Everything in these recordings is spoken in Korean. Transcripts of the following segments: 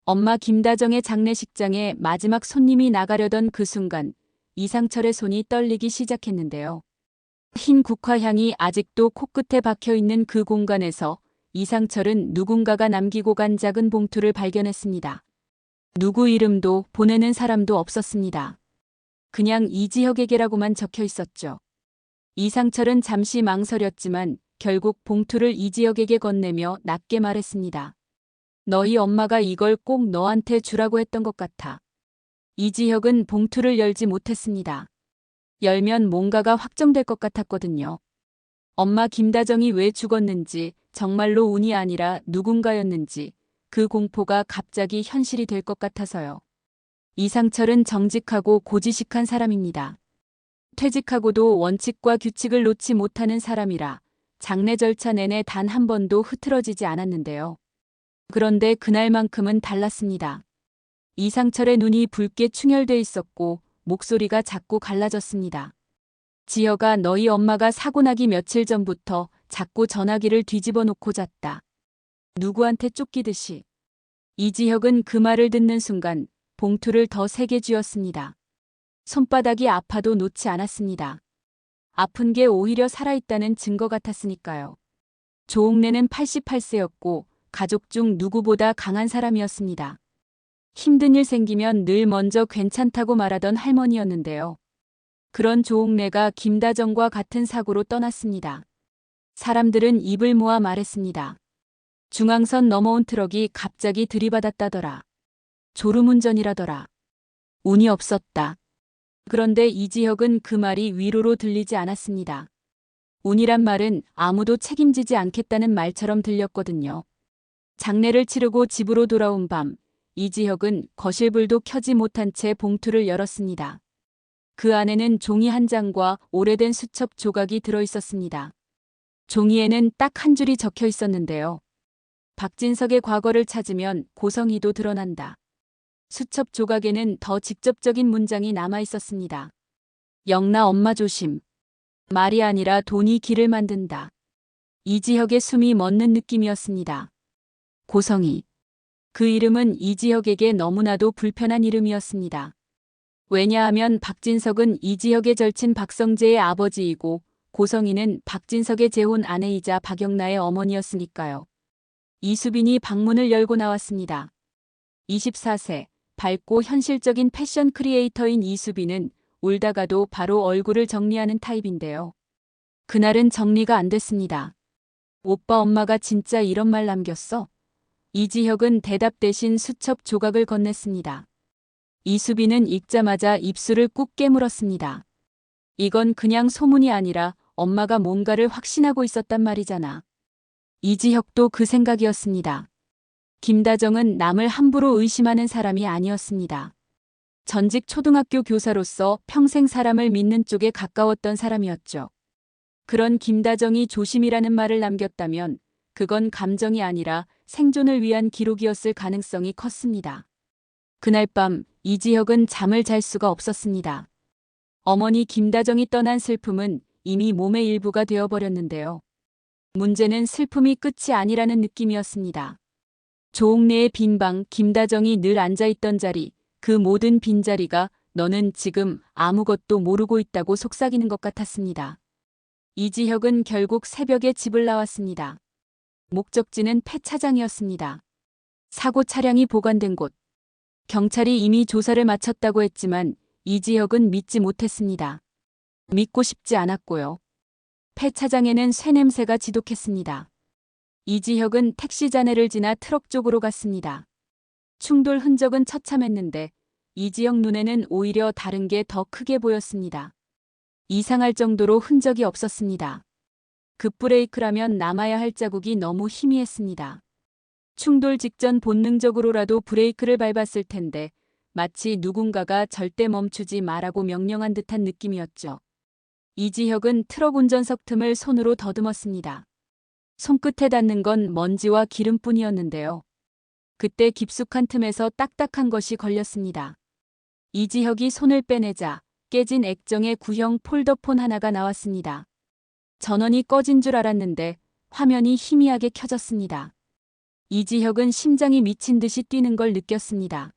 엄마 김다정의 장례식장에 마지막 손님이 나가려던 그 순간 이상철의 손이 떨리기 시작했는데요. 흰 국화향이 아직도 코끝에 박혀 있는 그 공간에서 이상철은 누군가가 남기고 간 작은 봉투를 발견했습니다. 누구 이름도 보내는 사람도 없었습니다. 그냥 이지혁에게라고만 적혀 있었죠. 이상철은 잠시 망설였지만 결국 봉투를 이지혁에게 건네며 낮게 말했습니다. 너희 엄마가 이걸 꼭 너한테 주라고 했던 것 같아. 이지혁은 봉투를 열지 못했습니다. 열면 뭔가가 확정될 것 같았거든요. 엄마 김다정이 왜 죽었는지, 정말로 운이 아니라 누군가였는지, 그 공포가 갑자기 현실이 될 것 같아서요. 이상철은 정직하고 고지식한 사람입니다. 퇴직하고도 원칙과 규칙을 놓지 못하는 사람이라 장례 절차 내내 단 한 번도 흐트러지지 않았는데요. 그런데 그날만큼은 달랐습니다. 이상철의 눈이 붉게 충혈돼 있었고 목소리가 자꾸 갈라졌습니다. 지혁아, 너희 엄마가 사고 나기 며칠 전부터 자꾸 전화기를 뒤집어 놓고 잤다. 누구한테 쫓기듯이. 이지혁은 그 말을 듣는 순간 봉투를 더 세게 쥐었습니다. 손바닥이 아파도 놓지 않았습니다. 아픈 게 오히려 살아있다는 증거 같았으니까요. 조옥래는 88세였고 가족 중 누구보다 강한 사람이었습니다. 힘든 일 생기면 늘 먼저 괜찮다고 말하던 할머니였는데요. 그런 조옥래가 김다정과 같은 사고로 떠났습니다. 사람들은 입을 모아 말했습니다. 중앙선 넘어온 트럭이 갑자기 들이받았다더라. 졸음운전이라더라. 운이 없었다. 그런데 이지혁은 그 말이 위로로 들리지 않았습니다. 운이란 말은 아무도 책임지지 않겠다는 말처럼 들렸거든요. 장례를 치르고 집으로 돌아온 밤, 이지혁은 거실불도 켜지 못한 채 봉투를 열었습니다. 그 안에는 종이 한 장과 오래된 수첩 조각이 들어 있었습니다. 종이에는 딱 한 줄이 적혀 있었는데요. 박진석의 과거를 찾으면 고성이도 드러난다. 수첩 조각에는 더 직접적인 문장이 남아 있었습니다. 영나 엄마 조심. 말이 아니라 돈이 길을 만든다. 이지혁의 숨이 멎는 느낌이었습니다. 고성이. 그 이름은 이지혁에게 너무나도 불편한 이름이었습니다. 왜냐하면 박진석은 이지혁의 절친 박성재의 아버지이고 고성이는 박진석의 재혼 아내이자 박영나의 어머니였으니까요. 이수빈이 방문을 열고 나왔습니다. 24세, 밝고 현실적인 패션 크리에이터인 이수빈은 울다가도 바로 얼굴을 정리하는 타입인데요. 그날은 정리가 안 됐습니다. 오빠 엄마가 진짜 이런 말 남겼어? 이지혁은 대답 대신 수첩 조각을 건넸습니다. 이수빈은 읽자마자 입술을 꾹 깨물었습니다. 이건 그냥 소문이 아니라 엄마가 뭔가를 확신하고 있었단 말이잖아. 이지혁도 그 생각이었습니다. 김다정은 남을 함부로 의심하는 사람이 아니었습니다. 전직 초등학교 교사로서 평생 사람을 믿는 쪽에 가까웠던 사람이었죠. 그런 김다정이 조심이라는 말을 남겼다면 그건 감정이 아니라 생존을 위한 기록이었을 가능성이 컸습니다. 그날 밤 이지혁은 잠을 잘 수가 없었습니다. 어머니 김다정이 떠난 슬픔은 이미 몸의 일부가 되어버렸는데요. 문제는 슬픔이 끝이 아니라는 느낌이었습니다. 조옥래의 빈 방, 김다정이 늘 앉아있던 자리, 그 모든 빈자리가 너는 지금 아무것도 모르고 있다고 속삭이는 것 같았습니다. 이지혁은 결국 새벽에 집을 나왔습니다. 목적지는 폐차장이었습니다. 사고 차량이 보관된 곳. 경찰이 이미 조사를 마쳤다고 했지만 이지혁은 믿지 못했습니다. 믿고 싶지 않았고요. 폐차장에는 쇠냄새가 지독했습니다. 이지혁은 택시 잔해를 지나 트럭 쪽으로 갔습니다. 충돌 흔적은 처참했는데 이지혁 눈에는 오히려 다른 게 더 크게 보였습니다. 이상할 정도로 흔적이 없었습니다. 급브레이크라면 남아야 할 자국이 너무 희미했습니다. 충돌 직전 본능적으로라도 브레이크를 밟았을 텐데 마치 누군가가 절대 멈추지 말라고 명령한 듯한 느낌이었죠. 이지혁은 트럭 운전석 틈을 손으로 더듬었습니다. 손끝에 닿는 건 먼지와 기름뿐이었는데요. 그때 깊숙한 틈에서 딱딱한 것이 걸렸습니다. 이지혁이 손을 빼내자 깨진 액정의 구형 폴더폰 하나가 나왔습니다. 전원이 꺼진 줄 알았는데 화면이 희미하게 켜졌습니다. 이지혁은 심장이 미친 듯이 뛰는 걸 느꼈습니다.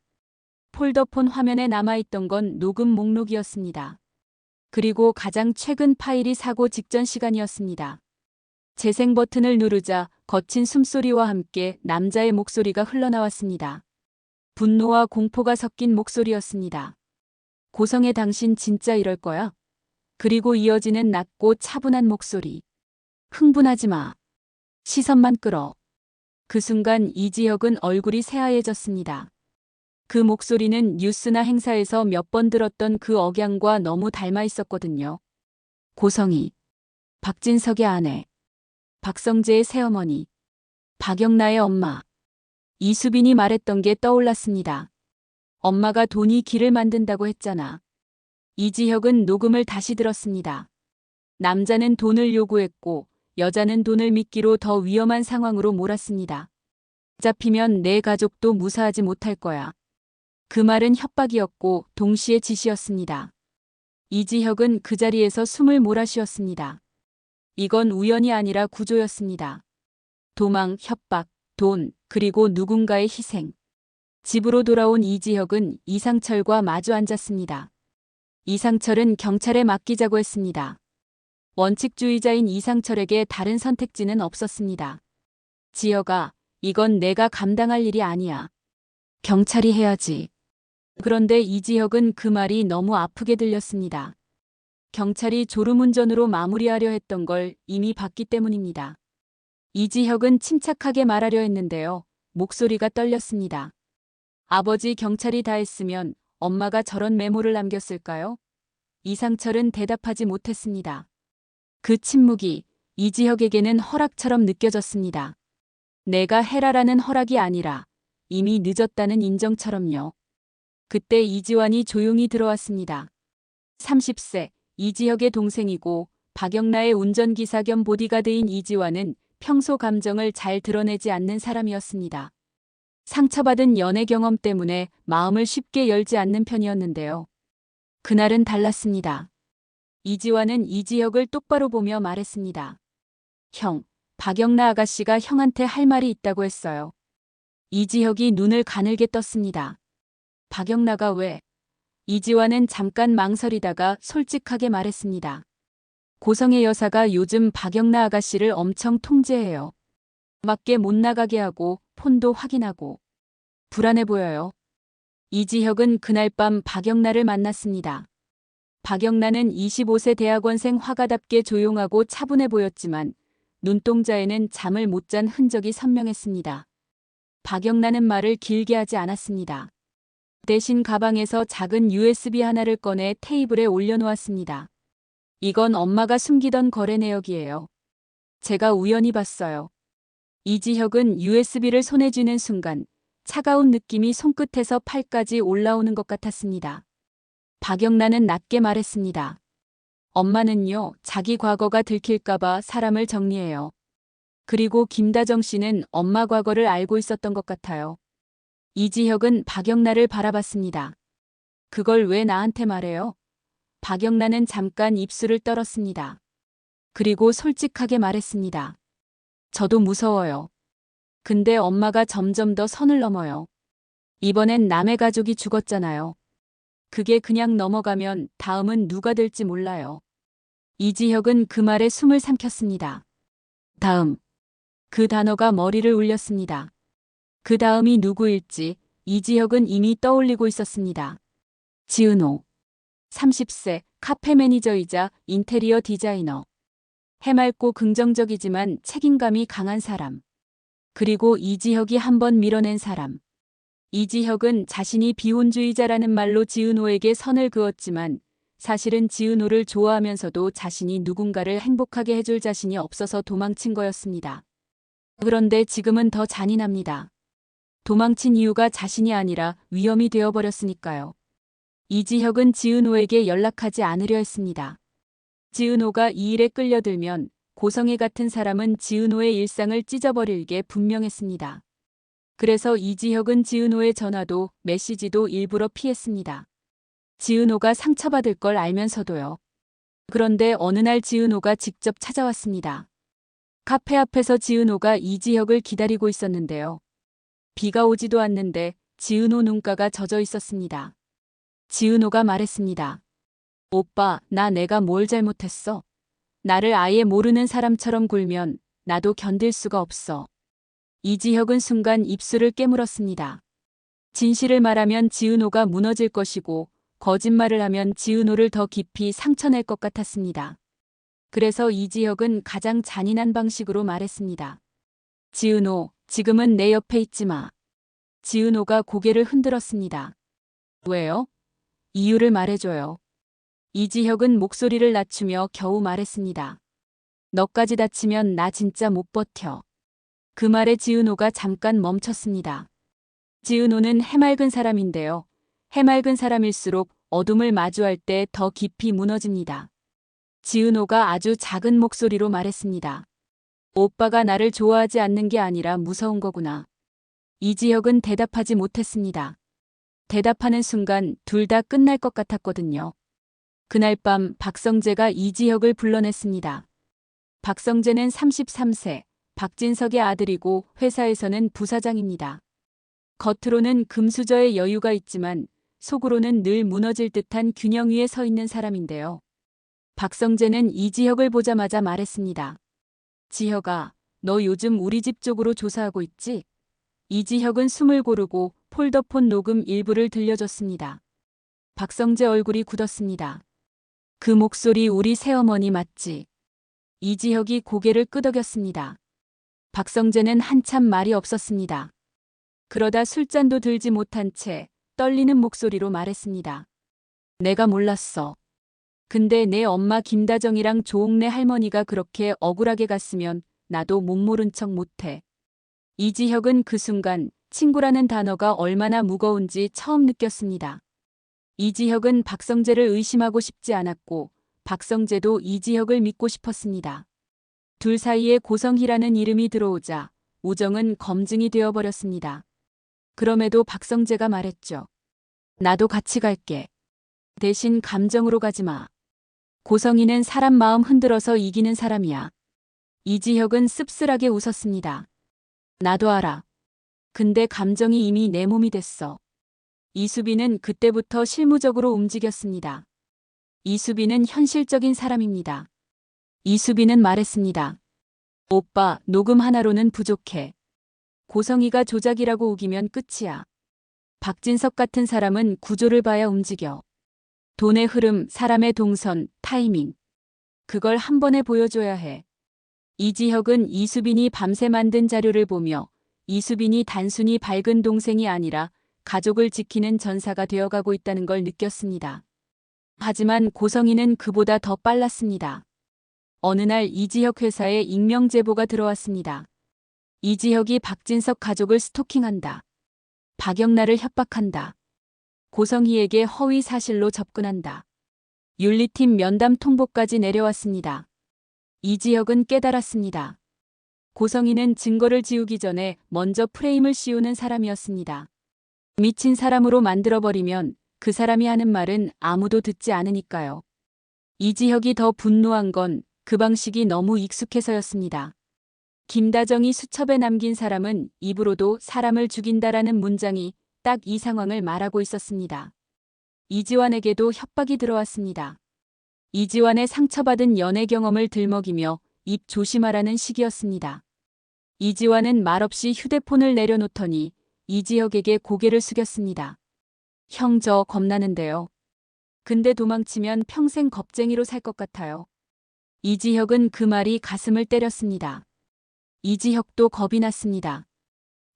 폴더폰 화면에 남아있던 건 녹음 목록이었습니다. 그리고 가장 최근 파일이 사고 직전 시간이었습니다. 재생 버튼을 누르자 거친 숨소리와 함께 남자의 목소리가 흘러나왔습니다. 분노와 공포가 섞인 목소리였습니다. 고성의 당신 진짜 이럴 거야? 그리고 이어지는 낮고 차분한 목소리. 흥분하지 마. 시선만 끌어. 그 순간 이지혁은 얼굴이 새하얘졌습니다. 그 목소리는 뉴스나 행사에서 몇 번 들었던 그 억양과 너무 닮아 있었거든요. 고성이, 박진석의 아내, 박성재의 새어머니, 박영나의 엄마. 이수빈이 말했던 게 떠올랐습니다. 엄마가 돈이 길을 만든다고 했잖아. 이지혁은 녹음을 다시 들었습니다. 남자는 돈을 요구했고 여자는 돈을 미끼로 더 위험한 상황으로 몰았습니다. 잡히면 내 가족도 무사하지 못할 거야. 그 말은 협박이었고 동시에 지시였습니다. 이지혁은 그 자리에서 숨을 몰아쉬었습니다. 이건 우연이 아니라 구조였습니다. 도망, 협박, 돈, 그리고 누군가의 희생. 집으로 돌아온 이지혁은 이상철과 마주 앉았습니다. 이상철은 경찰에 맡기자고 했습니다. 원칙주의자인 이상철에게 다른 선택지는 없었습니다. 지혁아, 이건 내가 감당할 일이 아니야. 경찰이 해야지. 그런데 이지혁은 그 말이 너무 아프게 들렸습니다. 경찰이 졸음운전으로 마무리하려 했던 걸 이미 봤기 때문입니다. 이지혁은 침착하게 말하려 했는데요. 목소리가 떨렸습니다. 아버지, 경찰이 다 했으면 엄마가 저런 메모를 남겼을까요? 이상철은 대답하지 못했습니다. 그 침묵이 이지혁에게는 허락처럼 느껴졌습니다. 내가 해라라는 허락이 아니라 이미 늦었다는 인정처럼요. 그때 이지환이 조용히 들어왔습니다. 30세, 이지혁의 동생이고 박영나의 운전기사 겸 보디가드인 이지환은 평소 감정을 잘 드러내지 않는 사람이었습니다. 상처받은 연애 경험 때문에 마음을 쉽게 열지 않는 편이었는데요. 그날은 달랐습니다. 이지환은 이지혁을 똑바로 보며 말했습니다. 형, 박영나 아가씨가 형한테 할 말이 있다고 했어요. 이지혁이 눈을 가늘게 떴습니다. 박영나가 왜? 이지환은 잠깐 망설이다가 솔직하게 말했습니다. 고성의 여사가 요즘 박영나 아가씨를 엄청 통제해요. 밖에 못 나가게 하고 폰도 확인하고. 불안해 보여요. 이지혁은 그날 밤 박영나를 만났습니다. 박영나는 25세 대학원생 화가답게 조용하고 차분해 보였지만 눈동자에는 잠을 못 잔 흔적이 선명했습니다. 박영나는 말을 길게 하지 않았습니다. 대신 가방에서 작은 USB 하나를 꺼내 테이블에 올려놓았습니다. 이건 엄마가 숨기던 거래 내역이에요. 제가 우연히 봤어요. 이지혁은 USB를 손에 쥐는 순간 차가운 느낌이 손끝에서 팔까지 올라오는 것 같았습니다. 박영나는 낮게 말했습니다. 엄마는요, 자기 과거가 들킬까봐 사람을 정리해요. 그리고 김다정 씨는 엄마 과거를 알고 있었던 것 같아요. 이지혁은 박영나를 바라봤습니다. 그걸 왜 나한테 말해요? 박영나는 잠깐 입술을 떨었습니다. 그리고 솔직하게 말했습니다. 저도 무서워요. 근데 엄마가 점점 더 선을 넘어요. 이번엔 남의 가족이 죽었잖아요. 그게 그냥 넘어가면 다음은 누가 될지 몰라요. 이지혁은 그 말에 숨을 삼켰습니다. 다음. 그 단어가 머리를 울렸습니다. 그 다음이 누구일지 이지혁은 이미 떠올리고 있었습니다. 지은호. 30세 카페 매니저이자 인테리어 디자이너. 해맑고 긍정적이지만 책임감이 강한 사람. 그리고 이지혁이 한번 밀어낸 사람. 이지혁은 자신이 비혼주의자라는 말로 지은호에게 선을 그었지만 사실은 지은호를 좋아하면서도 자신이 누군가를 행복하게 해줄 자신이 없어서 도망친 거였습니다. 그런데 지금은 더 잔인합니다. 도망친 이유가 자신이 아니라 위험이 되어버렸으니까요. 이지혁은 지은호에게 연락하지 않으려 했습니다. 지은호가 이 일에 끌려들면 고성애 같은 사람은 지은호의 일상을 찢어버릴 게 분명했습니다. 그래서 이지혁은 지은호의 전화도 메시지도 일부러 피했습니다. 지은호가 상처받을 걸 알면서도요. 그런데 어느 날 지은호가 직접 찾아왔습니다. 카페 앞에서 지은호가 이지혁을 기다리고 있었는데요. 비가 오지도 않는데 지은호 눈가가 젖어 있었습니다. 지은호가 말했습니다. 오빠, 내가 뭘 잘못했어? 나를 아예 모르는 사람처럼 굴면 나도 견딜 수가 없어. 이지혁은 순간 입술을 깨물었습니다. 진실을 말하면 지은호가 무너질 것이고 거짓말을 하면 지은호를 더 깊이 상처낼 것 같았습니다. 그래서 이지혁은 가장 잔인한 방식으로 말했습니다. 지은호, 지금은 내 옆에 있지 마. 지은호가 고개를 흔들었습니다. 왜요? 이유를 말해줘요. 이지혁은 목소리를 낮추며 겨우 말했습니다. 너까지 다치면 나 진짜 못 버텨. 그 말에 지은호가 잠깐 멈췄습니다. 지은호는 해맑은 사람인데요. 해맑은 사람일수록 어둠을 마주할 때 더 깊이 무너집니다. 지은호가 아주 작은 목소리로 말했습니다. 오빠가 나를 좋아하지 않는 게 아니라 무서운 거구나. 이지혁은 대답하지 못했습니다. 대답하는 순간 둘 다 끝날 것 같았거든요. 그날 밤 박성재가 이지혁을 불러냈습니다. 박성재는 33세, 박진석의 아들이고 회사에서는 부사장입니다. 겉으로는 금수저의 여유가 있지만 속으로는 늘 무너질 듯한 균형 위에 서 있는 사람인데요. 박성재는 이지혁을 보자마자 말했습니다. 지혁아, 너 요즘 우리 집 쪽으로 조사하고 있지? 이지혁은 숨을 고르고 폴더폰 녹음 일부를 들려줬습니다. 박성재 얼굴이 굳었습니다. 그 목소리 우리 새어머니 맞지? 이지혁이 고개를 끄덕였습니다. 박성재는 한참 말이 없었습니다. 그러다 술잔도 들지 못한 채 떨리는 목소리로 말했습니다. 내가 몰랐어. 근데 내 엄마 김다정이랑 조옥래 할머니가 그렇게 억울하게 갔으면 나도 못 모른 척 못해. 이지혁은 그 순간 친구라는 단어가 얼마나 무거운지 처음 느꼈습니다. 이지혁은 박성재를 의심하고 싶지 않았고 박성재도 이지혁을 믿고 싶었습니다. 둘 사이에 고성희라는 이름이 들어오자 우정은 검증이 되어버렸습니다. 그럼에도 박성재가 말했죠. 나도 같이 갈게. 대신 감정으로 가지 마. 고성희는 사람 마음 흔들어서 이기는 사람이야. 이지혁은 씁쓸하게 웃었습니다. 나도 알아. 근데 감정이 이미 내 몸이 됐어. 이수빈은 그때부터 실무적으로 움직였습니다. 이수빈은 현실적인 사람입니다. 이수빈은 말했습니다. 오빠, 녹음 하나로는 부족해. 고성희가 조작이라고 우기면 끝이야. 박진석 같은 사람은 구조를 봐야 움직여. 돈의 흐름, 사람의 동선, 타이밍. 그걸 한 번에 보여줘야 해. 이지혁은 이수빈이 밤새 만든 자료를 보며 이수빈이 단순히 밝은 동생이 아니라 가족을 지키는 전사가 되어가고 있다는 걸 느꼈습니다. 하지만 고성희는 그보다 더 빨랐습니다. 어느 날 이지혁 회사에 익명 제보가 들어왔습니다. 이지혁이 박진석 가족을 스토킹한다. 박영란을 협박한다. 고성희에게 허위 사실로 접근한다. 윤리팀 면담 통보까지 내려왔습니다. 이지혁은 깨달았습니다. 고성희는 증거를 지우기 전에 먼저 프레임을 씌우는 사람이었습니다. 미친 사람으로 만들어버리면 그 사람이 하는 말은 아무도 듣지 않으니까요. 이지혁이 더 분노한 건 그 방식이 너무 익숙해서였습니다. 김다정이 수첩에 남긴 사람은 입으로도 사람을 죽인다라는 문장이 딱 이 상황을 말하고 있었습니다. 이지환에게도 협박이 들어왔습니다. 이지환의 상처받은 연애 경험을 들먹이며 입 조심하라는 식이었습니다. 이지환은 말없이 휴대폰을 내려놓더니 이지혁에게 고개를 숙였습니다. 형, 저 겁나는데요. 근데 도망치면 평생 겁쟁이로 살 것 같아요. 이지혁은 그 말이 가슴을 때렸습니다. 이지혁도 겁이 났습니다.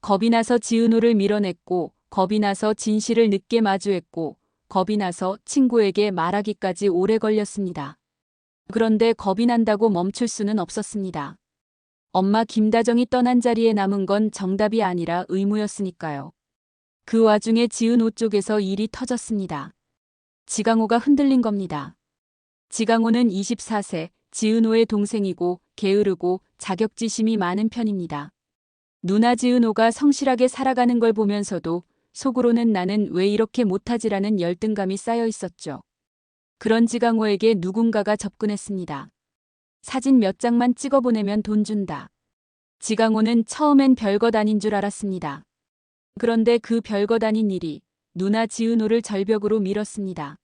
겁이 나서 지은호를 밀어냈고 겁이 나서 진실을 늦게 마주했고 겁이 나서 친구에게 말하기까지 오래 걸렸습니다. 그런데 겁이 난다고 멈출 수는 없었습니다. 엄마 김다정이 떠난 자리에 남은 건 정답이 아니라 의무였으니까요. 그 와중에 지은호 쪽에서 일이 터졌습니다. 지강호가 흔들린 겁니다. 지강호는 24세, 지은호의 동생이고 게으르고 자격지심이 많은 편입니다. 누나 지은호가 성실하게 살아가는 걸 보면서도 속으로는 나는 왜 이렇게 못하지라는 열등감이 쌓여 있었죠. 그런 지강호에게 누군가가 접근했습니다. 사진 몇 장만 찍어 보내면 돈 준다. 지강호는 처음엔 별것 아닌 줄 알았습니다. 그런데 그 별것 아닌 일이 누나 지은호를 절벽으로 밀었습니다.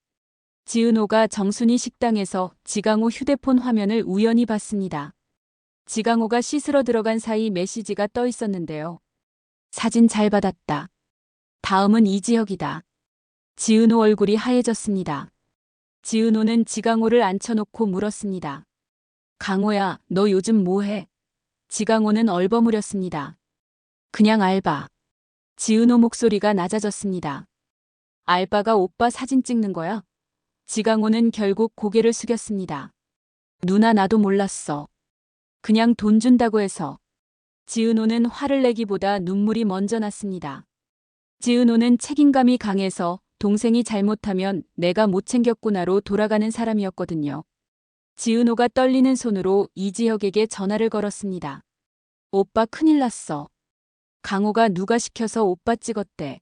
지은호가 정순이 식당에서 지강호 휴대폰 화면을 우연히 봤습니다. 지강호가 씻으러 들어간 사이 메시지가 떠 있었는데요. 사진 잘 받았다. 다음은 이지혁이다. 지은호 얼굴이 하얘졌습니다. 지은호는 지강호를 앉혀놓고 물었습니다. 강호야, 너 요즘 뭐해? 지강호는 얼버무렸습니다. 그냥 알바. 지은호 목소리가 낮아졌습니다. 알바가 오빠 사진 찍는 거야? 지강호는 결국 고개를 숙였습니다. 누나 나도 몰랐어. 그냥 돈 준다고 해서. 지은호는 화를 내기보다 눈물이 먼저 났습니다. 지은호는 책임감이 강해서 동생이 잘못하면 내가 못 챙겼구나로 돌아가는 사람이었거든요. 지은호가 떨리는 손으로 이지혁에게 전화를 걸었습니다. 오빠 큰일 났어. 강호가 누가 시켜서 오빠 찍었대.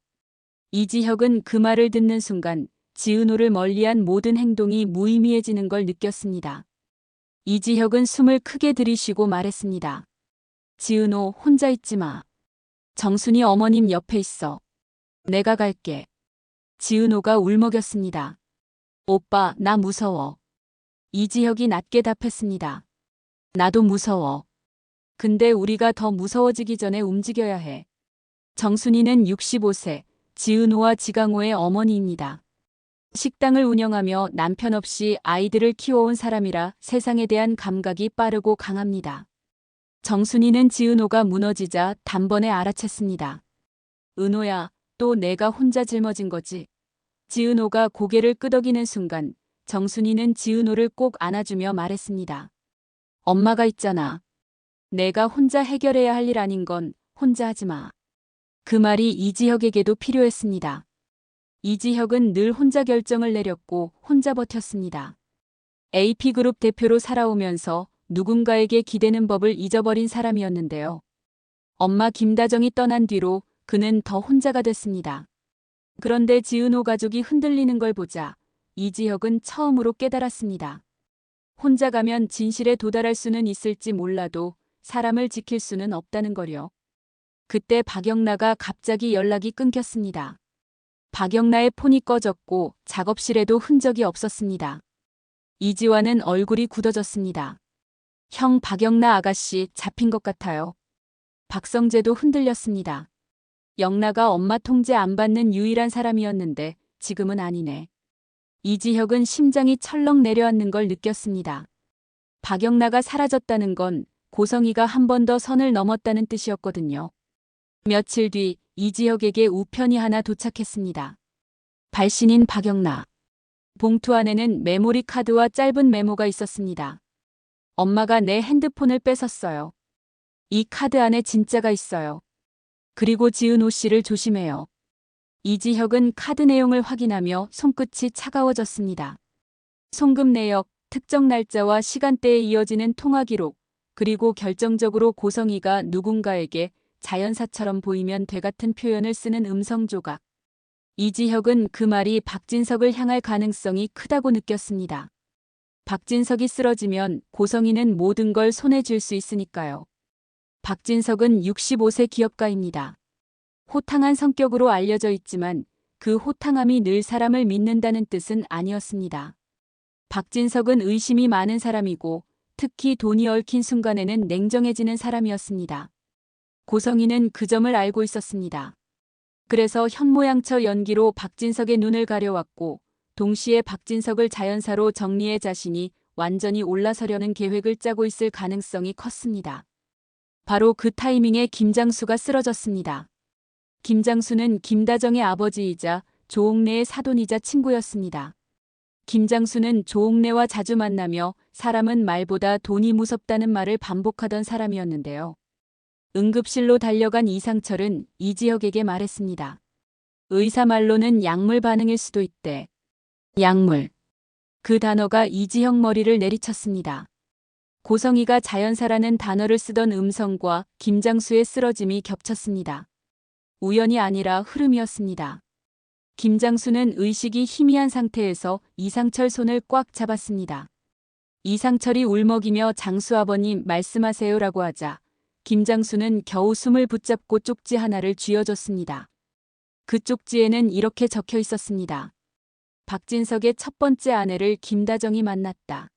이지혁은 그 말을 듣는 순간 지은호를 멀리한 모든 행동이 무의미해지는 걸 느꼈습니다. 이지혁은 숨을 크게 들이쉬고 말했습니다. 지은호 혼자 있지 마. 정순이 어머님 옆에 있어. 내가 갈게. 지은호가 울먹였습니다. 오빠, 나 무서워. 이지혁이 낮게 답했습니다. 나도 무서워. 근데 우리가 더 무서워지기 전에 움직여야 해. 정순이는 65세, 지은호와 지강호의 어머니입니다. 식당을 운영하며 남편 없이 아이들을 키워온 사람이라 세상에 대한 감각이 빠르고 강합니다. 정순이는 지은호가 무너지자 단번에 알아챘습니다. 은호야, 또 내가 혼자 짊어진 거지. 지은호가 고개를 끄덕이는 순간 정순이는 지은호를 꼭 안아주며 말했습니다. 엄마가 있잖아. 내가 혼자 해결해야 할 일 아닌 건 혼자 하지 마. 그 말이 이지혁에게도 필요했습니다. 이지혁은 늘 혼자 결정을 내렸고 혼자 버텼습니다. AP그룹 대표로 살아오면서 누군가에게 기대는 법을 잊어버린 사람이었는데요. 엄마 김다정이 떠난 뒤로 그는 더 혼자가 됐습니다. 그런데 지은호 가족이 흔들리는 걸 보자 이지혁은 처음으로 깨달았습니다. 혼자 가면 진실에 도달할 수는 있을지 몰라도 사람을 지킬 수는 없다는 거요. 그때 박영나가 갑자기 연락이 끊겼습니다. 박영나의 폰이 꺼졌고 작업실에도 흔적이 없었습니다. 이지환은 얼굴이 굳어졌습니다. 형 박영나 아가씨 잡힌 것 같아요. 박성재도 흔들렸습니다. 영나가 엄마 통제 안 받는 유일한 사람이었는데 지금은 아니네. 이지혁은 심장이 철렁 내려앉는 걸 느꼈습니다. 박영나가 사라졌다는 건 고성이가 한 번 더 선을 넘었다는 뜻이었거든요. 며칠 뒤 이지혁에게 우편이 하나 도착했습니다. 발신인 박영나. 봉투 안에는 메모리 카드와 짧은 메모가 있었습니다. 엄마가 내 핸드폰을 뺏었어요. 이 카드 안에 진짜가 있어요. 그리고 지은호 씨를 조심해요. 이지혁은 카드 내용을 확인하며 손끝이 차가워졌습니다. 송금 내역, 특정 날짜와 시간대에 이어지는 통화 기록, 그리고 결정적으로 고성이가 누군가에게 자연사처럼 보이면 돼 같은 표현을 쓰는 음성 조각. 이지혁은 그 말이 박진석을 향할 가능성이 크다고 느꼈습니다. 박진석이 쓰러지면 고성이는 모든 걸 손에 쥘 수 있으니까요. 박진석은 65세 기업가입니다. 호탕한 성격으로 알려져 있지만 그 호탕함이 늘 사람을 믿는다는 뜻은 아니었습니다. 박진석은 의심이 많은 사람이고 특히 돈이 얽힌 순간에는 냉정해지는 사람이었습니다. 고성이는 그 점을 알고 있었습니다. 그래서 현모양처 연기로 박진석의 눈을 가려왔고 동시에 박진석을 자연사로 정리해 자신이 완전히 올라서려는 계획을 짜고 있을 가능성이 컸습니다. 바로 그 타이밍에 김장수가 쓰러졌습니다. 김장수는 김다정의 아버지이자 조옥래의 사돈이자 친구였습니다. 김장수는 조옥래와 자주 만나며 사람은 말보다 돈이 무섭다는 말을 반복하던 사람이었는데요. 응급실로 달려간 이상철은 이지혁에게 말했습니다. 의사 말로는 약물 반응일 수도 있대. 약물. 그 단어가 이지혁 머리를 내리쳤습니다. 고성이가 자연사라는 단어를 쓰던 음성과 김장수의 쓰러짐이 겹쳤습니다. 우연이 아니라 흐름이었습니다. 김장수는 의식이 희미한 상태에서 이상철 손을 꽉 잡았습니다. 이상철이 울먹이며 장수 아버님 말씀하세요라고 하자 김장수는 겨우 숨을 붙잡고 쪽지 하나를 쥐어줬습니다. 그 쪽지에는 이렇게 적혀 있었습니다. 박진석의 첫 번째 아내를 김다정이 만났다.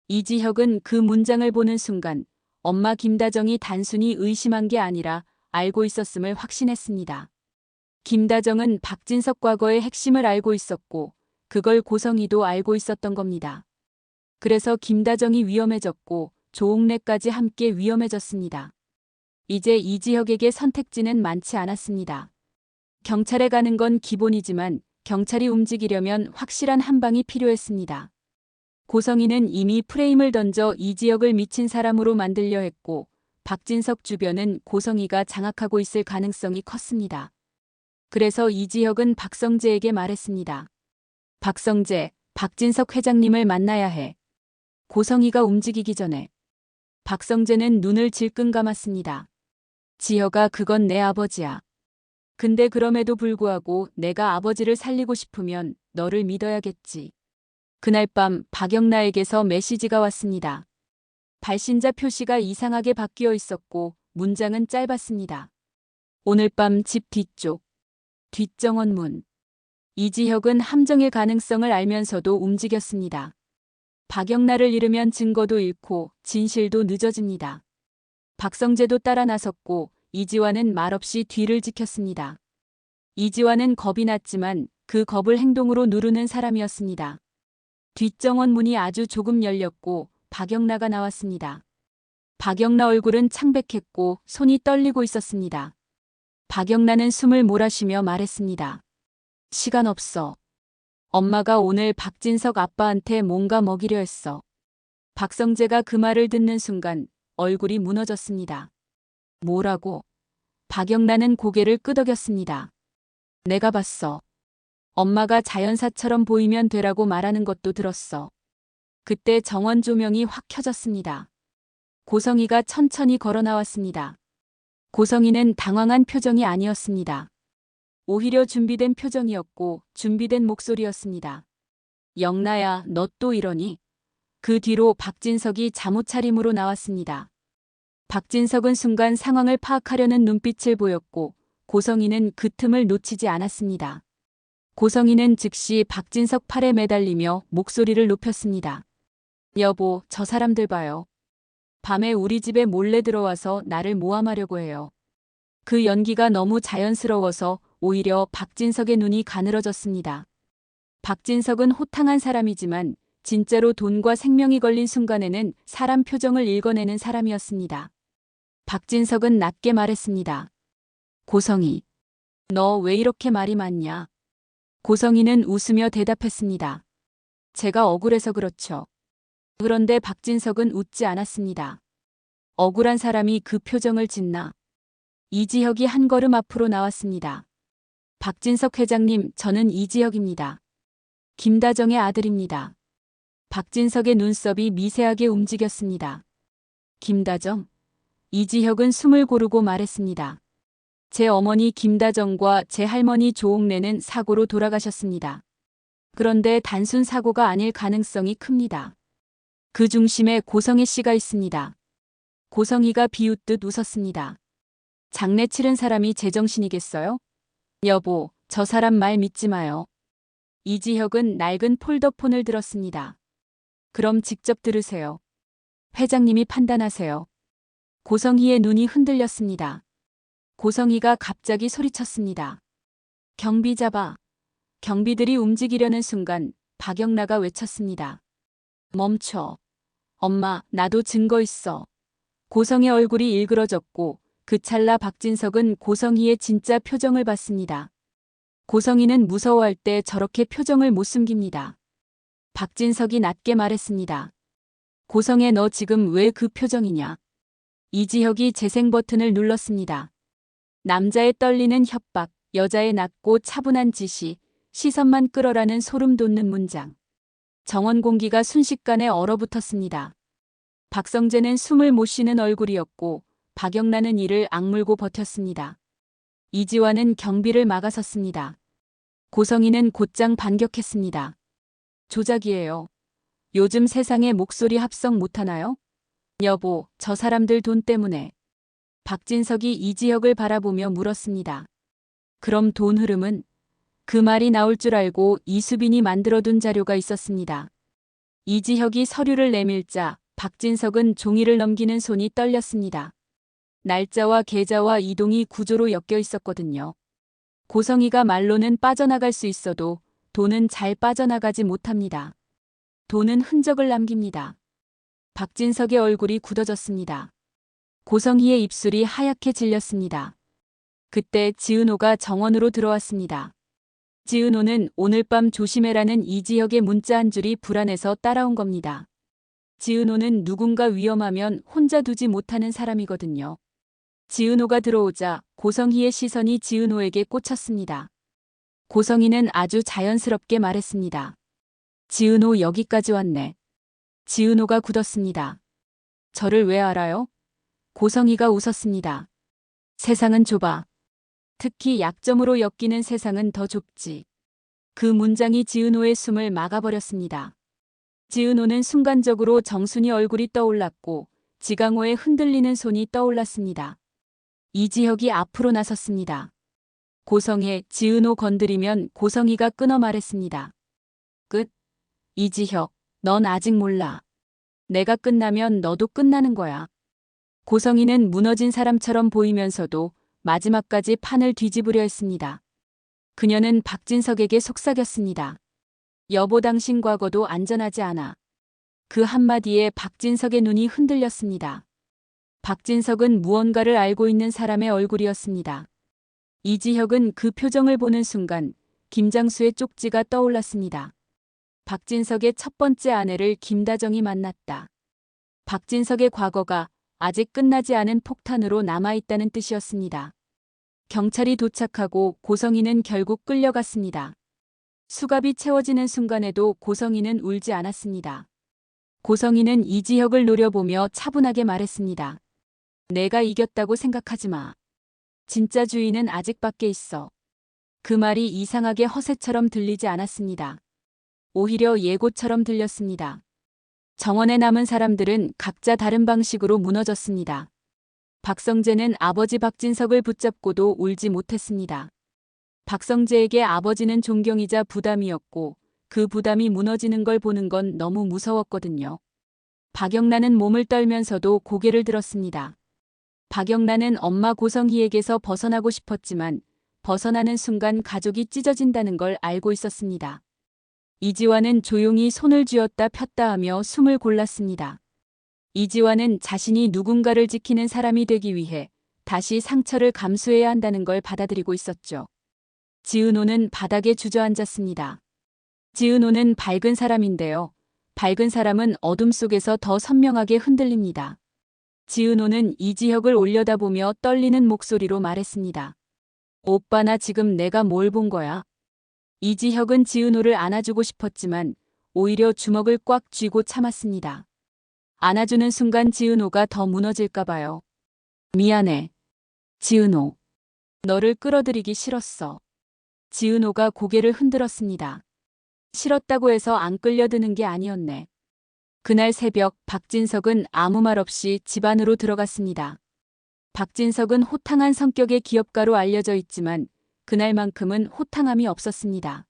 이지혁은 그 문장을 보는 순간 엄마 김다정이 단순히 의심한 게 아니라 알고 있었음을 확신했습니다. 김다정은 박진석 과거의 핵심을 알고 있었고 그걸 고성희도 알고 있었던 겁니다. 그래서 김다정이 위험해졌고 조옥래까지 함께 위험해졌습니다. 이제 이지혁에게 선택지는 많지 않았습니다. 경찰에 가는 건 기본이지만 경찰이 움직이려면 확실한 한 방이 필요했습니다. 고성희는 이미 프레임을 던져 이지혁을 미친 사람으로 만들려 했고 박진석 주변은 고성희가 장악하고 있을 가능성이 컸습니다. 그래서 이지혁은 박성재에게 말했습니다. 박성재, 박진석 회장님을 만나야 해. 고성희가 움직이기 전에. 박성재는 눈을 질끈 감았습니다. 지혁아, 그건 내 아버지야. 근데 그럼에도 불구하고 내가 아버지를 살리고 싶으면 너를 믿어야겠지. 그날 밤 박영나에게서 메시지가 왔습니다. 발신자 표시가 이상하게 바뀌어 있었고 문장은 짧았습니다. 오늘 밤 집 뒤쪽. 뒷정원문. 이지혁은 함정의 가능성을 알면서도 움직였습니다. 박영나를 잃으면 증거도 잃고 진실도 늦어집니다. 박성재도 따라 나섰고 이지환은 말없이 뒤를 지켰습니다. 이지환은 겁이 났지만 그 겁을 행동으로 누르는 사람이었습니다. 뒷정원 문이 아주 조금 열렸고 박영나가 나왔습니다. 박영나 얼굴은 창백했고 손이 떨리고 있었습니다. 박영나는 숨을 몰아쉬며 말했습니다. 시간 없어. 엄마가 오늘 박진석 아빠한테 뭔가 먹이려 했어. 박성재가 그 말을 듣는 순간 얼굴이 무너졌습니다. 뭐라고? 박영나는 고개를 끄덕였습니다. 내가 봤어. 엄마가 자연사처럼 보이면 되라고 말하는 것도 들었어. 그때 정원 조명이 확 켜졌습니다. 고성희가 천천히 걸어 나왔습니다. 고성희는 당황한 표정이 아니었습니다. 오히려 준비된 표정이었고 준비된 목소리였습니다. 영나야, 너 또 이러니? 그 뒤로 박진석이 잠옷 차림으로 나왔습니다. 박진석은 순간 상황을 파악하려는 눈빛을 보였고 고성희는 그 틈을 놓치지 않았습니다. 고성희는 즉시 박진석 팔에 매달리며 목소리를 높였습니다. 여보, 저 사람들 봐요. 밤에 우리 집에 몰래 들어와서 나를 모함하려고 해요. 그 연기가 너무 자연스러워서 오히려 박진석의 눈이 가늘어졌습니다. 박진석은 호탕한 사람이지만 진짜로 돈과 생명이 걸린 순간에는 사람 표정을 읽어내는 사람이었습니다. 박진석은 낮게 말했습니다. 고성희, 너 왜 이렇게 말이 많냐? 고성희는 웃으며 대답했습니다. 제가 억울해서 그렇죠. 그런데 박진석은 웃지 않았습니다. 억울한 사람이 그 표정을 짓나? 이지혁이 한 걸음 앞으로 나왔습니다. 박진석 회장님, 저는 이지혁입니다. 김다정의 아들입니다. 박진석의 눈썹이 미세하게 움직였습니다. 김다정? 이지혁은 숨을 고르고 말했습니다. 제 어머니 김다정과 제 할머니 조옥래는 사고로 돌아가셨습니다. 그런데 단순 사고가 아닐 가능성이 큽니다. 그 중심에 고성희 씨가 있습니다. 고성희가 비웃듯 웃었습니다. 장례 치른 사람이 제정신이겠어요? 여보, 저 사람 말 믿지 마요. 이지혁은 낡은 폴더폰을 들었습니다. 그럼 직접 들으세요. 회장님이 판단하세요. 고성희의 눈이 흔들렸습니다. 고성희가 갑자기 소리쳤습니다. 경비 잡아. 경비들이 움직이려는 순간 박영나가 외쳤습니다. 멈춰. 엄마, 나도 증거 있어. 고성의 얼굴이 일그러졌고 그 찰나 박진석은 고성희의 진짜 표정을 봤습니다. 고성희는 무서워할 때 저렇게 표정을 못 숨깁니다. 박진석이 낮게 말했습니다. 고성애, 너 지금 왜 그 표정이냐? 이지혁이 재생 버튼을 눌렀습니다. 남자의 떨리는 협박, 여자의 낮고 차분한 지시, 시선만 끌어라는 소름 돋는 문장. 정원 공기가 순식간에 얼어붙었습니다. 박성재는 숨을 못 쉬는 얼굴이었고 박영나는 이를 악물고 버텼습니다. 이지환은 경비를 막아섰습니다. 고성희는 곧장 반격했습니다. 조작이에요. 요즘 세상에 목소리 합성 못하나요? 여보, 저 사람들 돈 때문에. 박진석이 이지혁을 바라보며 물었습니다. 그럼 돈 흐름은? 그 말이 나올 줄 알고 이수빈이 만들어둔 자료가 있었습니다. 이지혁이 서류를 내밀자 박진석은 종이를 넘기는 손이 떨렸습니다. 날짜와 계좌와 이동이 구조로 엮여 있었거든요. 고성이가 말로는 빠져나갈 수 있어도 돈은 잘 빠져나가지 못합니다. 돈은 흔적을 남깁니다. 박진석의 얼굴이 굳어졌습니다. 고성희의 입술이 하얗게 질렸습니다. 그때 지은호가 정원으로 들어왔습니다. 지은호는 오늘 밤 조심해라는 이지혁의 문자 한 줄이 불안해서 따라온 겁니다. 지은호는 누군가 위험하면 혼자 두지 못하는 사람이거든요. 지은호가 들어오자 고성희의 시선이 지은호에게 꽂혔습니다. 고성희는 아주 자연스럽게 말했습니다. 지은호 여기까지 왔네. 지은호가 굳었습니다. 저를 왜 알아요? 고성희가 웃었습니다. 세상은 좁아. 특히 약점으로 엮이는 세상은 더 좁지. 그 문장이 지은호의 숨을 막아버렸습니다. 지은호는 순간적으로 정순이 얼굴이 떠올랐고 지강호의 흔들리는 손이 떠올랐습니다. 이지혁이 앞으로 나섰습니다. 고성혜, 지은호 건드리면 고성희가 끊어 말했습니다. 끝. 이지혁, 넌 아직 몰라. 내가 끝나면 너도 끝나는 거야. 고성희는 무너진 사람처럼 보이면서도 마지막까지 판을 뒤집으려 했습니다. 그녀는 박진석에게 속삭였습니다. 여보, 당신 과거도 안전하지 않아. 그 한마디에 박진석의 눈이 흔들렸습니다. 박진석은 무언가를 알고 있는 사람의 얼굴이었습니다. 이지혁은 그 표정을 보는 순간 김장수의 쪽지가 떠올랐습니다. 박진석의 첫 번째 아내를 김다정이 만났다. 박진석의 과거가 아직 끝나지 않은 폭탄으로 남아있다는 뜻이었습니다. 경찰이 도착하고 고성희는 결국 끌려갔습니다. 수갑이 채워지는 순간에도 고성희는 울지 않았습니다. 고성희는 이지혁을 노려보며 차분하게 말했습니다. 내가 이겼다고 생각하지 마. 진짜 주인은 아직 밖에 있어. 그 말이 이상하게 허세처럼 들리지 않았습니다. 오히려 예고처럼 들렸습니다. 정원에 남은 사람들은 각자 다른 방식으로 무너졌습니다. 박성재는 아버지 박진석을 붙잡고도 울지 못했습니다. 박성재에게 아버지는 존경이자 부담이었고 그 부담이 무너지는 걸 보는 건 너무 무서웠거든요. 박영란은 몸을 떨면서도 고개를 들었습니다. 박영란은 엄마 고성희에게서 벗어나고 싶었지만 벗어나는 순간 가족이 찢어진다는 걸 알고 있었습니다. 이지화는 조용히 손을 쥐었다 폈다 하며 숨을 골랐습니다. 이지화는 자신이 누군가를 지키는 사람이 되기 위해 다시 상처를 감수해야 한다는 걸 받아들이고 있었죠. 지은호는 바닥에 주저앉았습니다. 지은호는 밝은 사람인데요. 밝은 사람은 어둠 속에서 더 선명하게 흔들립니다. 지은호는 이지혁을 올려다보며 떨리는 목소리로 말했습니다. 오빠, 나 지금 내가 뭘 본 거야? 이지혁은 지은호를 안아주고 싶었지만 오히려 주먹을 꽉 쥐고 참았습니다. 안아주는 순간 지은호가 더 무너질까 봐요. 미안해. 지은호. 너를 끌어들이기 싫었어. 지은호가 고개를 흔들었습니다. 싫었다고 해서 안 끌려드는 게 아니었네. 그날 새벽 박진석은 아무 말 없이 집 안으로 들어갔습니다. 박진석은 호탕한 성격의 기업가로 알려져 있지만 그날만큼은 호탕함이 없었습니다.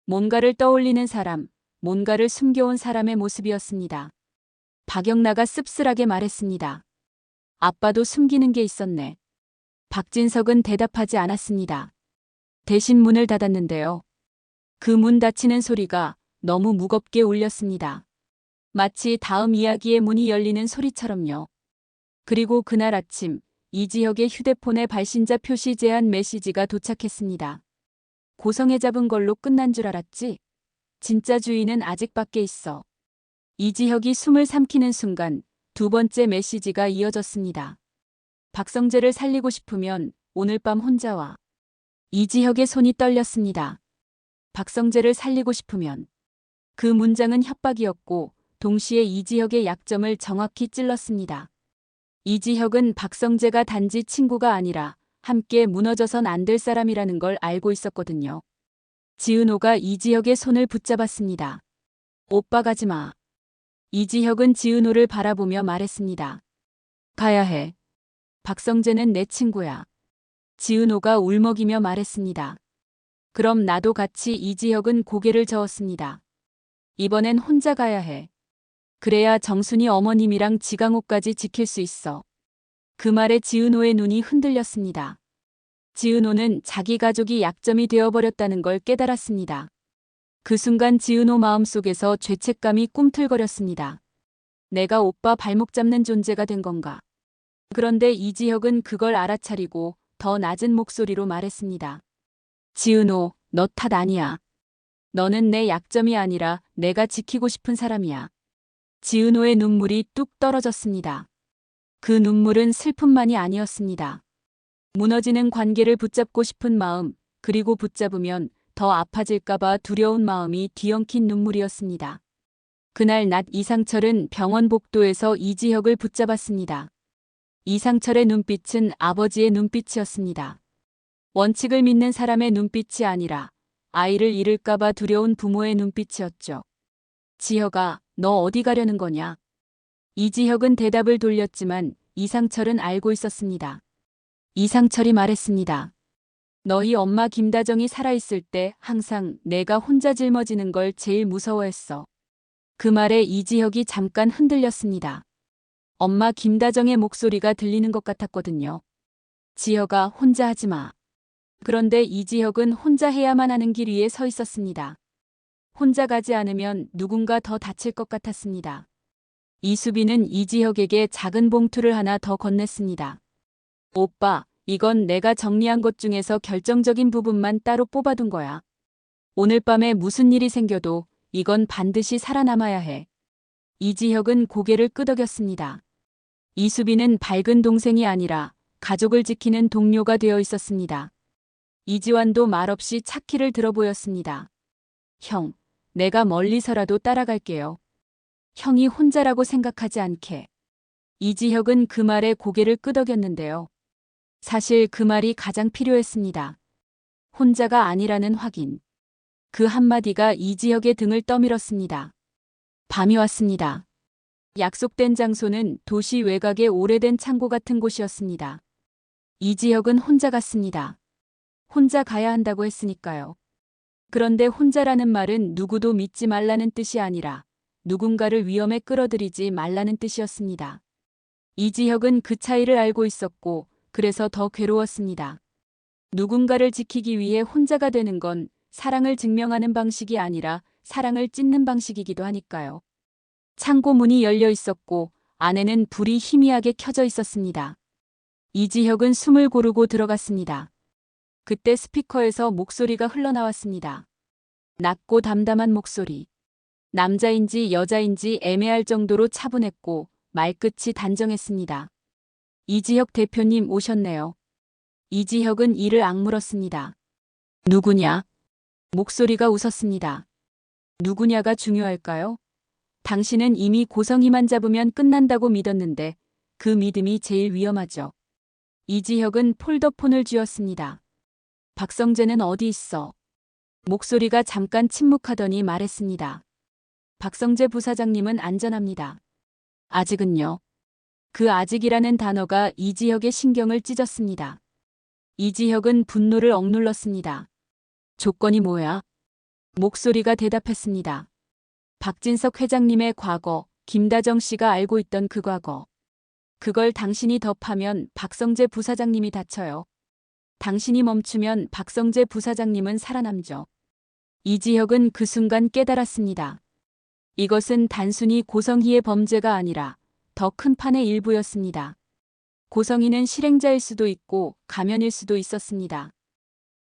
뭔가를 떠올리는 사람, 뭔가를 숨겨온 사람의 모습이었습니다. 박영나가 씁쓸하게 말했습니다. 아빠도 숨기는 게 있었네. 박진석은 대답하지 않았습니다. 대신 문을 닫았는데요. 그 문 닫히는 소리가 너무 무겁게 울렸습니다. 마치 다음 이야기의 문이 열리는 소리처럼요. 그리고 그날 아침 이지혁의 휴대폰에 발신자 표시 제한 메시지가 도착했습니다. 고성애 잡은 걸로 끝난 줄 알았지? 진짜 주인은 아직 밖에 있어. 이지혁이 숨을 삼키는 순간 두 번째 메시지가 이어졌습니다. 박성재를 살리고 싶으면 오늘 밤 혼자 와. 이지혁의 손이 떨렸습니다. 박성재를 살리고 싶으면. 그 문장은 협박이었고 동시에 이지혁의 약점을 정확히 찔렀습니다. 이지혁은 박성재가 단지 친구가 아니라 함께 무너져선 안 될 사람이라는 걸 알고 있었거든요. 지은호가 이지혁의 손을 붙잡았습니다. 오빠, 가지 마. 이지혁은 지은호를 바라보며 말했습니다. 가야 해. 박성재는 내 친구야. 지은호가 울먹이며 말했습니다. 그럼 나도 같이. 이지혁은 고개를 저었습니다. 이번엔 혼자 가야 해. 그래야 정순이 어머님이랑 지강호까지 지킬 수 있어. 그 말에 지은호의 눈이 흔들렸습니다. 지은호는 자기 가족이 약점이 되어버렸다는 걸 깨달았습니다. 그 순간 지은호 마음속에서 죄책감이 꿈틀거렸습니다. 내가 오빠 발목 잡는 존재가 된 건가? 그런데 이지혁은 그걸 알아차리고 더 낮은 목소리로 말했습니다. 지은호, 너 탓 아니야. 너는 내 약점이 아니라 내가 지키고 싶은 사람이야. 지은호의 눈물이 뚝 떨어졌습니다. 그 눈물은 슬픔만이 아니었습니다. 무너지는 관계를 붙잡고 싶은 마음, 그리고 붙잡으면 더 아파질까봐 두려운 마음이 뒤엉킨 눈물이었습니다. 그날 낮 이상철은 병원 복도에서 이지혁을 붙잡았습니다. 이상철의 눈빛은 아버지의 눈빛이었습니다. 원칙을 믿는 사람의 눈빛이 아니라 아이를 잃을까봐 두려운 부모의 눈빛이었죠. 지혁아, 너 어디 가려는 거냐? 이지혁은 대답을 돌렸지만 이상철은 알고 있었습니다. 이상철이 말했습니다. 너희 엄마 김다정이 살아있을 때 항상 내가 혼자 짊어지는 걸 제일 무서워했어. 그 말에 이지혁이 잠깐 흔들렸습니다. 엄마 김다정의 목소리가 들리는 것 같았거든요. 지혁아, 혼자 하지 마. 그런데 이지혁은 혼자 해야만 하는 길 위에 서 있었습니다. 혼자 가지 않으면 누군가 더 다칠 것 같았습니다. 이수빈은 이지혁에게 작은 봉투를 하나 더 건넸습니다. 오빠, 이건 내가 정리한 것 중에서 결정적인 부분만 따로 뽑아둔 거야. 오늘 밤에 무슨 일이 생겨도 이건 반드시 살아남아야 해. 이지혁은 고개를 끄덕였습니다. 이수빈은 밝은 동생이 아니라 가족을 지키는 동료가 되어 있었습니다. 이지환도 말없이 차키를 들어 보였습니다. 형, 내가 멀리서라도 따라갈게요. 형이 혼자라고 생각하지 않게. 이지혁은 그 말에 고개를 끄덕였는데요. 사실 그 말이 가장 필요했습니다. 혼자가 아니라는 확인. 그 한마디가 이지혁의 등을 떠밀었습니다. 밤이 왔습니다. 약속된 장소는 도시 외곽의 오래된 창고 같은 곳이었습니다. 이지혁은 혼자 갔습니다. 혼자 가야 한다고 했으니까요. 그런데 혼자라는 말은 누구도 믿지 말라는 뜻이 아니라 누군가를 위험에 끌어들이지 말라는 뜻이었습니다. 이지혁은 그 차이를 알고 있었고 그래서 더 괴로웠습니다. 누군가를 지키기 위해 혼자가 되는 건 사랑을 증명하는 방식이 아니라 사랑을 찢는 방식이기도 하니까요. 창고 문이 열려 있었고 안에는 불이 희미하게 켜져 있었습니다. 이지혁은 숨을 고르고 들어갔습니다. 그때 스피커에서 목소리가 흘러나왔습니다. 낮고 담담한 목소리. 남자인지 여자인지 애매할 정도로 차분했고 말끝이 단정했습니다. 이지혁 대표님 오셨네요. 이지혁은 이를 악물었습니다. 누구냐? 목소리가 웃었습니다. 누구냐가 중요할까요? 당신은 이미 고성이만 잡으면 끝난다고 믿었는데 그 믿음이 제일 위험하죠. 이지혁은 폴더폰을 쥐었습니다. 박성재는 어디 있어? 목소리가 잠깐 침묵하더니 말했습니다. 박성재 부사장님은 안전합니다. 아직은요. 그 아직이라는 단어가 이지혁의 신경을 찢었습니다. 이지혁은 분노를 억눌렀습니다. 조건이 뭐야? 목소리가 대답했습니다. 박진석 회장님의 과거, 김다정 씨가 알고 있던 그 과거. 그걸 당신이 더 파면 박성재 부사장님이 다쳐요. 당신이 멈추면 박성재 부사장님은 살아남죠. 이지혁은 그 순간 깨달았습니다. 이것은 단순히 고성희의 범죄가 아니라 더 큰 판의 일부였습니다. 고성희는 실행자일 수도 있고 가면일 수도 있었습니다.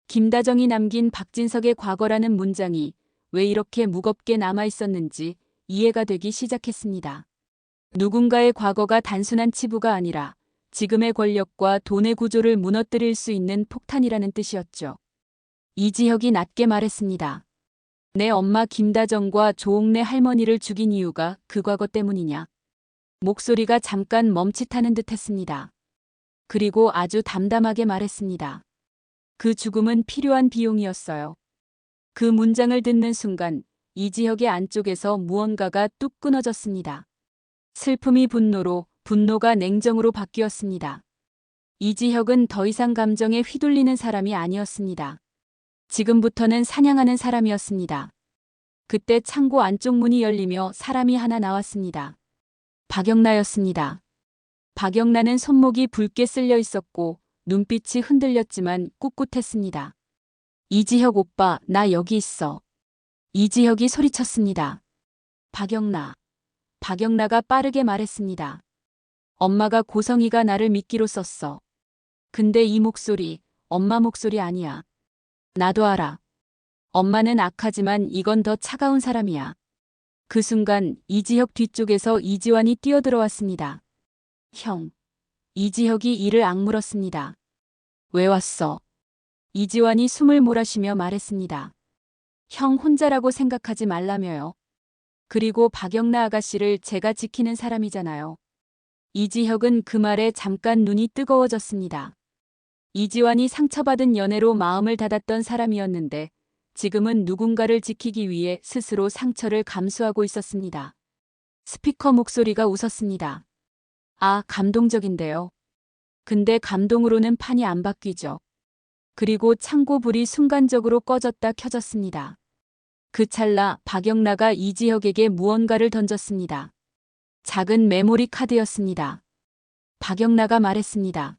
김다정이 남긴 박진석의 과거라는 문장이 왜 이렇게 무겁게 남아 있었는지 이해가 되기 시작했습니다. 누군가의 과거가 단순한 치부가 아니라 지금의 권력과 돈의 구조를 무너뜨릴 수 있는 폭탄이라는 뜻이었죠. 이지혁이 낮게 말했습니다. 내 엄마 김다정과 조옥래 할머니를 죽인 이유가 그 과거 때문이냐? 목소리가 잠깐 멈칫하는 듯 했습니다. 그리고 아주 담담하게 말했습니다. 그 죽음은 필요한 비용이었어요. 그 문장을 듣는 순간 이지혁의 안쪽에서 무언가가 뚝 끊어졌습니다. 슬픔이 분노로, 분노가 냉정으로 바뀌었습니다. 이지혁은 더 이상 감정에 휘둘리는 사람이 아니었습니다. 지금부터는 사냥하는 사람이었습니다. 그때 창고 안쪽 문이 열리며 사람이 하나 나왔습니다. 박영나였습니다. 박영나는 손목이 붉게 쓸려 있었고 눈빛이 흔들렸지만 꿋꿋했습니다. 이지혁 오빠, 나 여기 있어. 이지혁이 소리쳤습니다. 박영나. 박영나가 빠르게 말했습니다. 엄마가 고성이가 나를 미끼로 썼어. 근데 이 목소리, 엄마 목소리 아니야. 나도 알아. 엄마는 악하지만 이건 더 차가운 사람이야. 그 순간 이지혁 뒤쪽에서 이지환이 뛰어들어왔습니다. 형. 이지혁이 이를 악물었습니다. 왜 왔어? 이지환이 숨을 몰아쉬며 말했습니다. 형 혼자라고 생각하지 말라며요. 그리고 박영나 아가씨를 제가 지키는 사람이잖아요. 이지혁은 그 말에 잠깐 눈이 뜨거워졌습니다. 이지환이 상처받은 연애로 마음을 닫았던 사람이었는데 지금은 누군가를 지키기 위해 스스로 상처를 감수하고 있었습니다. 스피커 목소리가 웃었습니다. 아, 감동적인데요. 근데 감동으로는 판이 안 바뀌죠. 그리고 창고 불이 순간적으로 꺼졌다 켜졌습니다. 그 찰나 박영나가 이지혁에게 무언가를 던졌습니다. 작은 메모리 카드였습니다. 박영나가 말했습니다.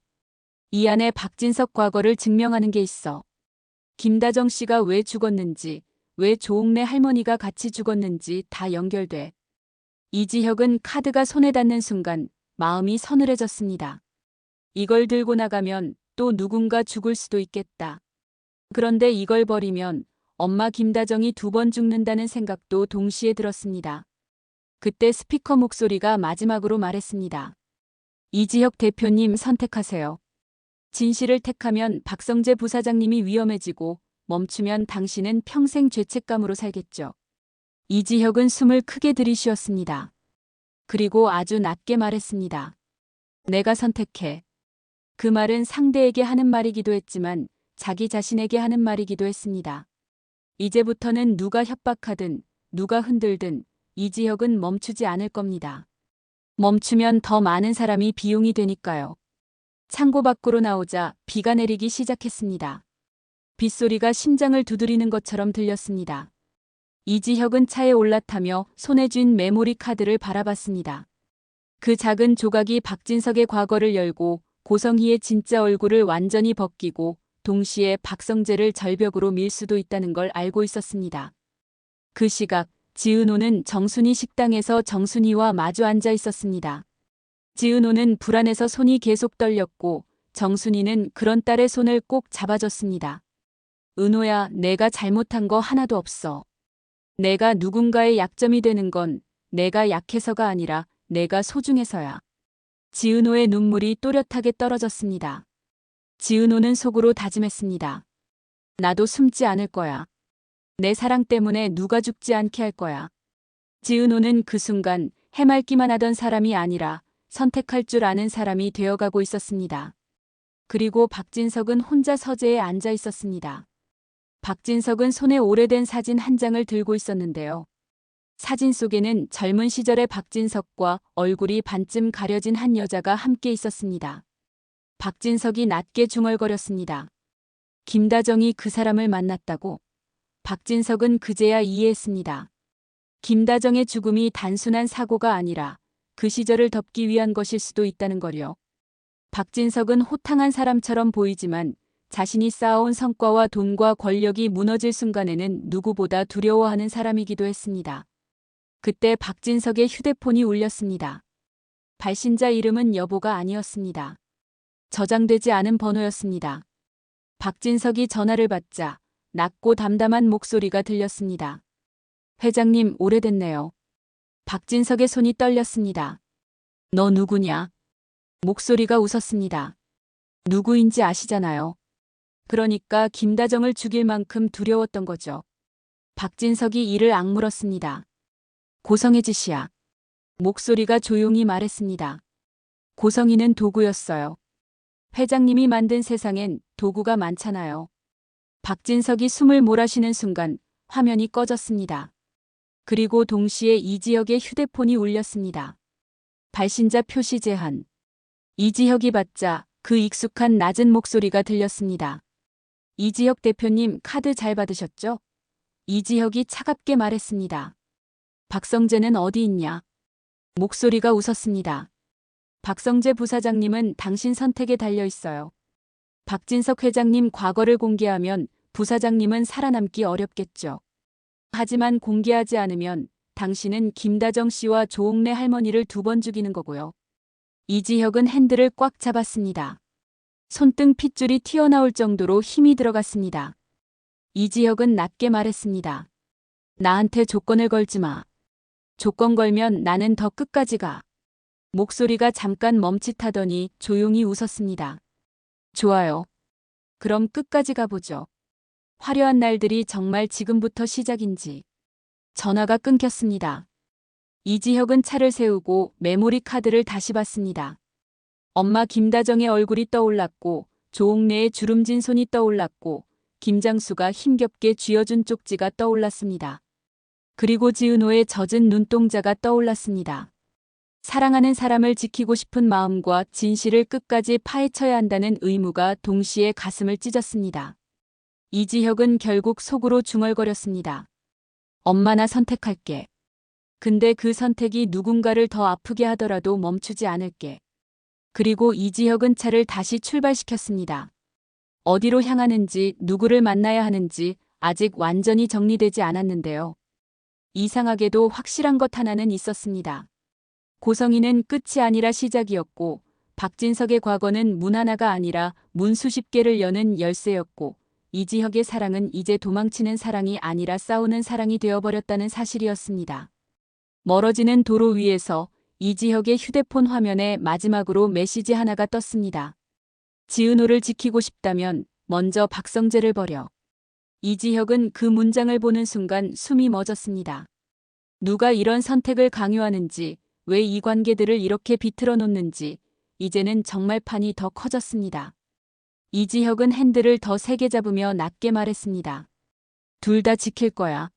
이 안에 박진석 과거를 증명하는 게 있어. 김다정 씨가 왜 죽었는지, 왜 조옥래 할머니가 같이 죽었는지 다 연결돼. 이지혁은 카드가 손에 닿는 순간 마음이 서늘해졌습니다. 이걸 들고 나가면 또 누군가 죽을 수도 있겠다. 그런데 이걸 버리면 엄마 김다정이 2번 죽는다는 생각도 동시에 들었습니다. 그때 스피커 목소리가 마지막으로 말했습니다. 이지혁 대표님 선택하세요. 진실을 택하면 박성재 부사장님이 위험해지고 멈추면 당신은 평생 죄책감으로 살겠죠. 이지혁은 숨을 크게 들이쉬었습니다. 그리고 아주 낮게 말했습니다. 내가 선택해. 그 말은 상대에게 하는 말이기도 했지만 자기 자신에게 하는 말이기도 했습니다. 이제부터는 누가 협박하든 누가 흔들든 이지혁은 멈추지 않을 겁니다. 멈추면 더 많은 사람이 비용이 되니까요. 창고 밖으로 나오자 비가 내리기 시작했습니다. 빗소리가 심장을 두드리는 것처럼 들렸습니다. 이지혁은 차에 올라타며 손에 쥔 메모리 카드를 바라봤습니다. 그 작은 조각이 박진석의 과거를 열고 고성희의 진짜 얼굴을 완전히 벗기고 동시에 박성재를 절벽으로 밀 수도 있다는 걸 알고 있었습니다. 그 시각 지은호는 정순이 식당에서 정순이와 마주 앉아 있었습니다. 지은호는 불안해서 손이 계속 떨렸고 정순이는 그런 딸의 손을 꼭 잡아줬습니다. 은호야, 내가 잘못한 거 하나도 없어. 내가 누군가의 약점이 되는 건 내가 약해서가 아니라 내가 소중해서야. 지은호의 눈물이 또렷하게 떨어졌습니다. 지은호는 속으로 다짐했습니다. 나도 숨지 않을 거야. 내 사랑 때문에 누가 죽지 않게 할 거야. 지은호는 그 순간 해맑기만 하던 사람이 아니라 선택할 줄 아는 사람이 되어가고 있었습니다. 그리고 박진석은 혼자 서재에 앉아 있었습니다. 박진석은 손에 오래된 사진 한 장을 들고 있었는데요. 사진 속에는 젊은 시절의 박진석과 얼굴이 반쯤 가려진 한 여자가 함께 있었습니다. 박진석이 낮게 중얼거렸습니다. 김다정이 그 사람을 만났다고? 박진석은 그제야 이해했습니다. 김다정의 죽음이 단순한 사고가 아니라 그 시절을 덮기 위한 것일 수도 있다는 거요. 박진석은 호탕한 사람처럼 보이지만 자신이 쌓아온 성과와 돈과 권력이 무너질 순간에는 누구보다 두려워하는 사람이기도 했습니다. 그때 박진석의 휴대폰이 울렸습니다. 발신자 이름은 여보가 아니었습니다. 저장되지 않은 번호였습니다. 박진석이 전화를 받자 낮고 담담한 목소리가 들렸습니다. 회장님, 오래됐네요. 박진석의 손이 떨렸습니다. 너 누구냐? 목소리가 웃었습니다. 누구인지 아시잖아요. 그러니까 김다정을 죽일 만큼 두려웠던 거죠. 박진석이 이를 악물었습니다. 고성의 짓이야. 목소리가 조용히 말했습니다. 고성이는 도구였어요. 회장님이 만든 세상엔 도구가 많잖아요. 박진석이 숨을 몰아쉬는 순간 화면이 꺼졌습니다. 그리고 동시에 이지혁의 휴대폰이 울렸습니다. 발신자 표시 제한. 이지혁이 받자 그 익숙한 낮은 목소리가 들렸습니다. 이지혁 대표님 카드 잘 받으셨죠? 이지혁이 차갑게 말했습니다. 박성재는 어디 있냐? 목소리가 웃었습니다. 박성재 부사장님은 당신 선택에 달려 있어요. 박진석 회장님 과거를 공개하면 부사장님은 살아남기 어렵겠죠. 하지만 공개하지 않으면 당신은 김다정 씨와 조옥래 할머니를 2번 죽이는 거고요. 이지혁은 핸들을 꽉 잡았습니다. 손등 핏줄이 튀어나올 정도로 힘이 들어갔습니다. 이지혁은 낮게 말했습니다. 나한테 조건을 걸지 마. 조건 걸면 나는 더 끝까지 가. 목소리가 잠깐 멈칫하더니 조용히 웃었습니다. 좋아요. 그럼 끝까지 가보죠. 화려한 날들이 정말 지금부터 시작인지. 전화가 끊겼습니다. 이지혁은 차를 세우고 메모리 카드를 다시 봤습니다. 엄마 김다정의 얼굴이 떠올랐고 조옥래의 주름진 손이 떠올랐고 김장수가 힘겹게 쥐어준 쪽지가 떠올랐습니다. 그리고 지은호의 젖은 눈동자가 떠올랐습니다. 사랑하는 사람을 지키고 싶은 마음과 진실을 끝까지 파헤쳐야 한다는 의무가 동시에 가슴을 찢었습니다. 이지혁은 결국 속으로 중얼거렸습니다. 엄마 나 선택할게. 근데 그 선택이 누군가를 더 아프게 하더라도 멈추지 않을게. 그리고 이지혁은 차를 다시 출발시켰습니다. 어디로 향하는지 누구를 만나야 하는지 아직 완전히 정리되지 않았는데요. 이상하게도 확실한 것 하나는 있었습니다. 고성이는 끝이 아니라 시작이었고 박진석의 과거는 문 하나가 아니라 문 수십 개를 여는 열쇠였고 이지혁의 사랑은 이제 도망치는 사랑이 아니라 싸우는 사랑이 되어버렸다는 사실이었습니다. 멀어지는 도로 위에서 이지혁의 휴대폰 화면에 마지막으로 메시지 하나가 떴습니다. 지은호를 지키고 싶다면 먼저 박성재를 버려. 이지혁은 그 문장을 보는 순간 숨이 멎었습니다. 누가 이런 선택을 강요하는지, 왜 이 관계들을 이렇게 비틀어 놓는지 이제는 정말 판이 더 커졌습니다. 이지혁은 핸들을 더 세게 잡으며 낮게 말했습니다. 둘 다 지킬 거야.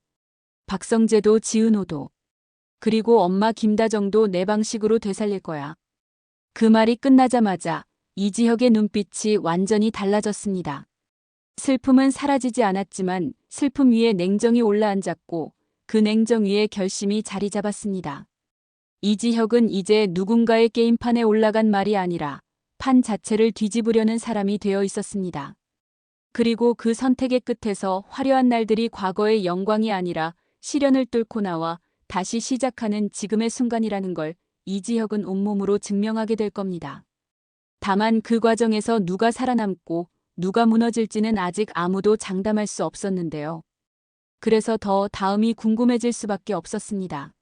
박성재도 지은호도. 그리고 엄마 김다정도 내 방식으로 되살릴 거야. 그 말이 끝나자마자 이지혁의 눈빛이 완전히 달라졌습니다. 슬픔은 사라지지 않았지만 슬픔 위에 냉정이 올라앉았고 그 냉정 위에 결심이 자리 잡았습니다. 이지혁은 이제 누군가의 게임판에 올라간 말이 아니라 판 자체를 뒤집으려는 사람이 되어 있었습니다. 그리고 그 선택의 끝에서 화려한 날들이 과거의 영광이 아니라 시련을 뚫고 나와 다시 시작하는 지금의 순간이라는 걸 이지혁은 온몸으로 증명하게 될 겁니다. 다만 그 과정에서 누가 살아남고 누가 무너질지는 아직 아무도 장담할 수 없었는데요. 그래서 더 다음이 궁금해질 수밖에 없었습니다.